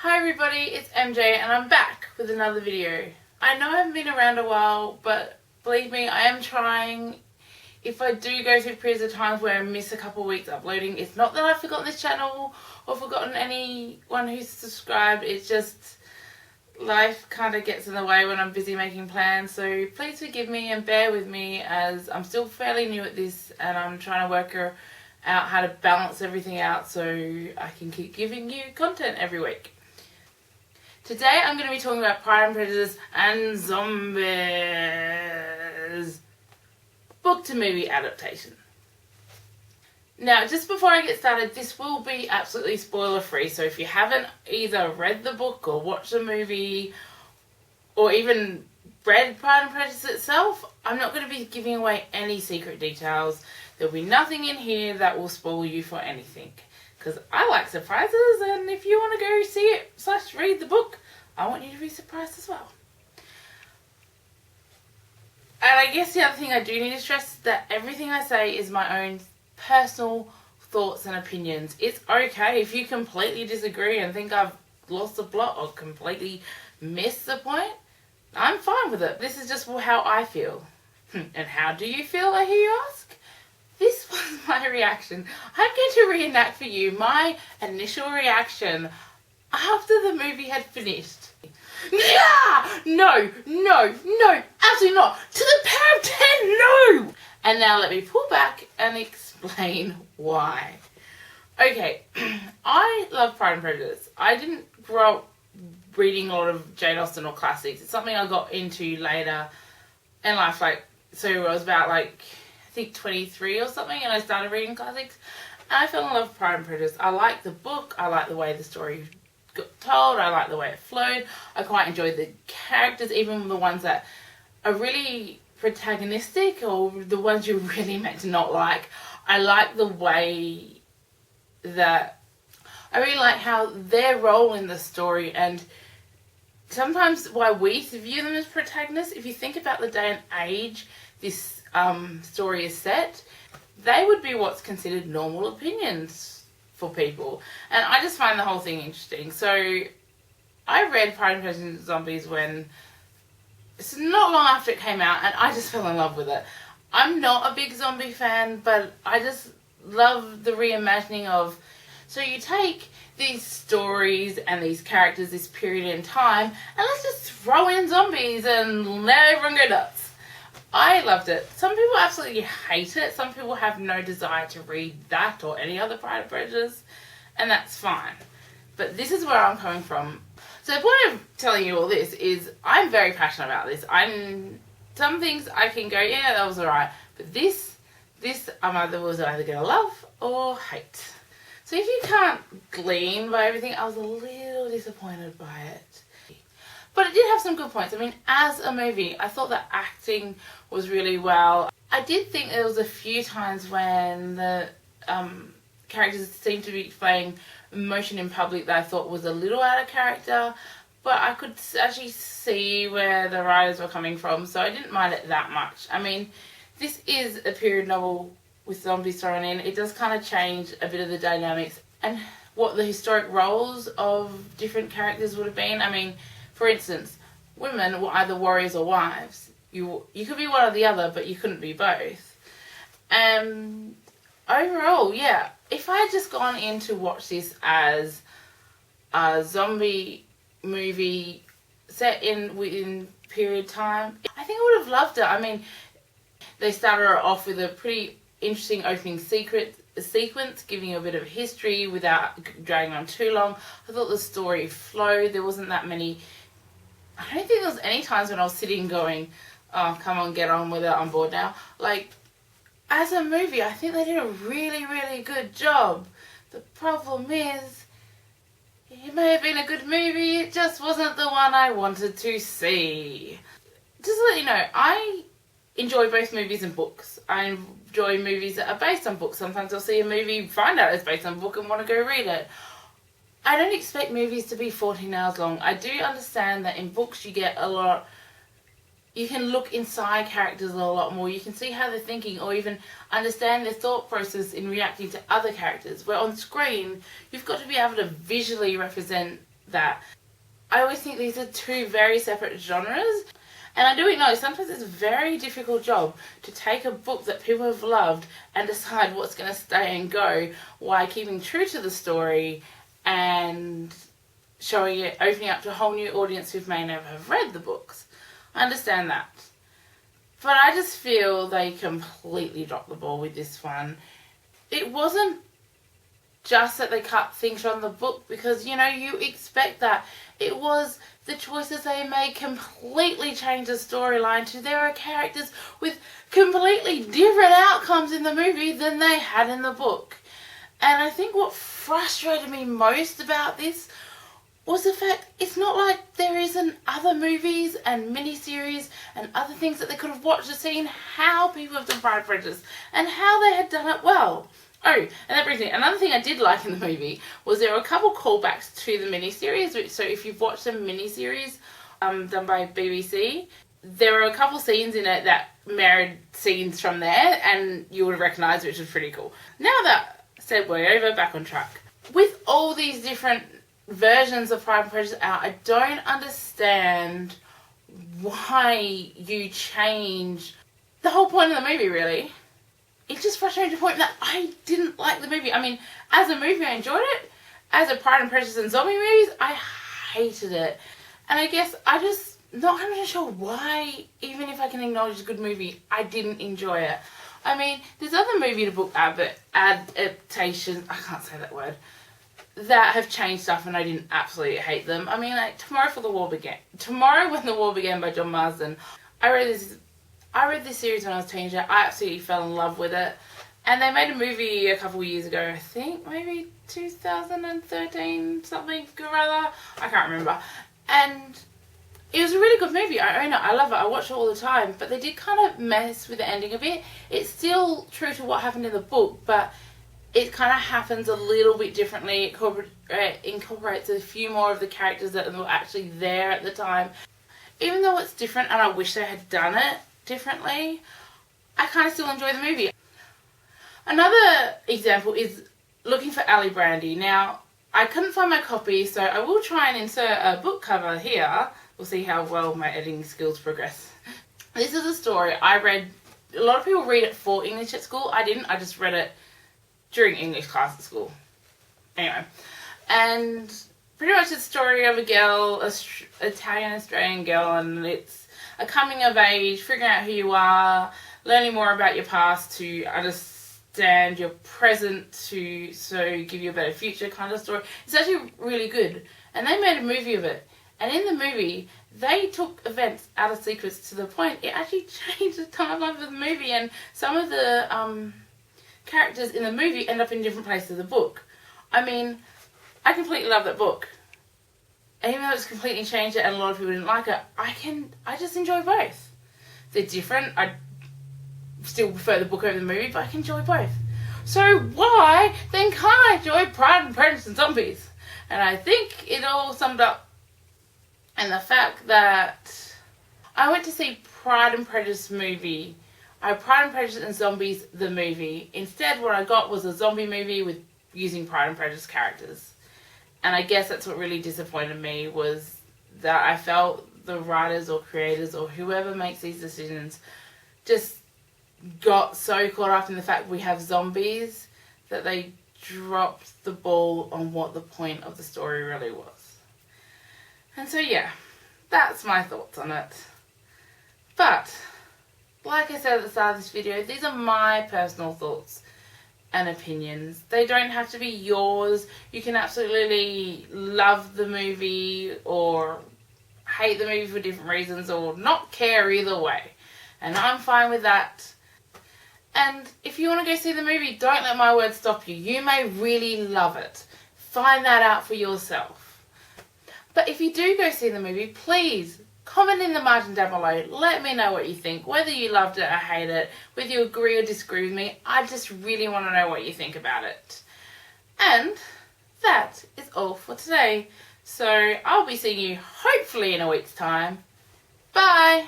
Hi everybody, it's MJ and I'm back with another video. I know I haven't been around a while, but believe me, I am trying. If I do go through periods of times where I miss a couple of weeks uploading, it's not that I've forgotten this channel or forgotten anyone who's subscribed, it's just life kind of gets in the way when I'm busy making plans, so please forgive me and bear with me as I'm still fairly new at this and I'm trying to work out how to balance everything out so I can keep giving you content every week. Today I'm going to be talking about Pride and Prejudice and Zombies book to movie adaptation. Now, just before I get started, this will be absolutely spoiler free, so if you haven't either read the book or watched the movie or even read Pride and Prejudice itself, I'm not going to be giving away any secret details. There'll be nothing in here that will spoil you for anything, because I like surprises, and if you want to go see it / read the book, I want you to be surprised as well. And I guess the other thing I do need to stress is that everything I say is my own personal thoughts and opinions. It's okay if you completely disagree and think I've lost the plot or completely missed the point. I'm fine with it. This is just how I feel. And how do you feel, I hear you ask? This was my reaction. I'm going to reenact for you my initial reaction after the movie had finished. Yeah! No, absolutely not. To the power of 10, no! And now let me pull back and explain why. Okay, I love Pride and Prejudice. I didn't grow up reading a lot of Jane Austen or classics. It's something I got into later in life. So I was about I think 23 or something, and I started reading classics. And I fell in love with Pride and Prejudice. I like the book. I like the way the story got told. I like the way it flowed. I quite enjoyed the characters, even the ones that are really protagonistic or the ones you're really meant to not like. I like the way that I really like how their role in the story, and sometimes why we view them as protagonists. If you think about the day and age this story is set, they would be what's considered normal opinions for people, and I just find the whole thing interesting. So I read Pride and Prejudice and Zombies when it's not long after it came out, and I just fell in love with it. I'm not a big zombie fan, but I just love the reimagining of, so you take these stories and these characters, this period in time, and let's just throw in zombies and let everyone go nuts. I loved it. Some people absolutely hate it. Some people have no desire to read that or any other Pride and Prejudice, and that's fine. But this is where I'm coming from. So the point of telling you all this is I'm very passionate about this. Some things I can go, yeah, that was alright. But this I was either going to love or hate. So if you can't glean by everything, I was a little disappointed by it. But it did have some good points. I mean, as a movie, I thought the acting was really well. I did think there was a few times when the characters seemed to be playing emotion in public that I thought was a little out of character, but I could actually see where the writers were coming from, so I didn't mind it that much. I mean, this is a period novel with zombies thrown in. It does kind of change a bit of the dynamics and what the historic roles of different characters would have been. I mean, for instance, women were either warriors or wives. You could be one or the other, but you couldn't be both. Overall, yeah, if I had just gone in to watch this as a zombie movie set within period time, I think I would have loved it. I mean, they started off with a pretty interesting opening sequence, giving you a bit of history without dragging on too long. I thought the story flowed. There wasn't that many. I don't think there was any times when I was sitting going, oh, come on, get on with it, I'm bored now. As a movie, I think they did a really, really good job. The problem is, it may have been a good movie, it just wasn't the one I wanted to see. Just to let you know, I enjoy both movies and books. I enjoy movies that are based on books. Sometimes I'll see a movie, find out it's based on a book and want to go read it. I don't expect movies to be 14 hours long. I do understand that in books you get a lot, you can look inside characters a lot more. You can see how they're thinking or even understand their thought process in reacting to other characters. Where on screen, you've got to be able to visually represent that. I always think these are two very separate genres. And I do acknowledge sometimes it's a very difficult job to take a book that people have loved and decide what's going to stay and go while keeping true to the story and showing it, opening up to a whole new audience who may never have read the books. I understand that. But I just feel they completely dropped the ball with this one. It wasn't just that they cut things from the book, because, you know, you expect that. It was the choices they made completely changed the storyline to there are characters with completely different outcomes in the movie than they had in the book. And I think what frustrated me most about this was the fact it's not like there isn't other movies and miniseries and other things that they could have watched and seen how people have done Pride and Prejudice and how they had done it well. Oh, and that brings me, another thing I did like in the movie was there were a couple callbacks to the miniseries. So if you've watched the miniseries done by BBC, there were a couple scenes in it that mirrored scenes from there and you would have recognised, which was pretty cool. Now that segue over, back on track. With all these different versions of Pride and Prejudice out, I don't understand why you change the whole point of the movie, really. It's just frustrating to the point that I didn't like the movie. I mean, as a movie, I enjoyed it. As a Pride and Prejudice and zombie movies, I hated it. And I guess I just not 100% sure why, even if I can acknowledge it's a good movie, I didn't enjoy it. I mean, there's other movie to book adaptations, I can't say that word, that have changed stuff and I didn't absolutely hate them. I mean, like Tomorrow When the War Began by John Marsden. I read this series when I was a teenager. I absolutely fell in love with it. And they made a movie a couple of years ago, I think, maybe 2013, something or other. I can't remember. And it was a really good movie. I own it. I love it. I watch it all the time. But they did kind of mess with the ending a bit. It's still true to what happened in the book, but it kind of happens a little bit differently. It incorporates a few more of the characters that were actually there at the time. Even though it's different and I wish they had done it differently, I kind of still enjoy the movie. Another example is looking for Ali Brandy. Now, I couldn't find my copy, so I will try and insert a book cover here. We'll see how well my editing skills progress. This is a story I read. A lot of people read it for English at school. I didn't. I just read it during English class at school. Anyway, and pretty much it's a story of a girl, Italian-Australian girl, and it's a coming of age, figuring out who you are, learning more about your past to understand your present so give you a better future kind of story. It's actually really good. And they made a movie of it. And in the movie, they took events out of sequence to the point it actually changed the timeline of the movie, and some of the characters in the movie end up in different places of the book. I mean, I completely love that book. And even though it's completely changed it and a lot of people didn't like it, I just enjoy both. They're different. I still prefer the book over the movie, but I can enjoy both. So why then can't I enjoy Pride and Prejudice and Zombies? And I think it all summed up in the fact that I went to see Pride and Prejudice movie. Pride and Prejudice and Zombies the movie. Instead, what I got was a zombie movie with using Pride and Prejudice characters. And I guess that's what really disappointed me, was that I felt the writers or creators or whoever makes these decisions just got so caught up in the fact we have zombies that they dropped the ball on what the point of the story really was. And so yeah, that's my thoughts on it. But, like I said at the start of this video, these are my personal thoughts and opinions. They don't have to be yours. You can absolutely love the movie or hate the movie for different reasons or not care either way. And I'm fine with that. And if you want to go see the movie, don't let my words stop you. You may really love it. Find that out for yourself. But if you do go see the movie, please comment in the margin down below. Let me know what you think. Whether you loved it or hate it. Whether you agree or disagree with me. I just really want to know what you think about it. And that is all for today. So I'll be seeing you hopefully in a week's time. Bye!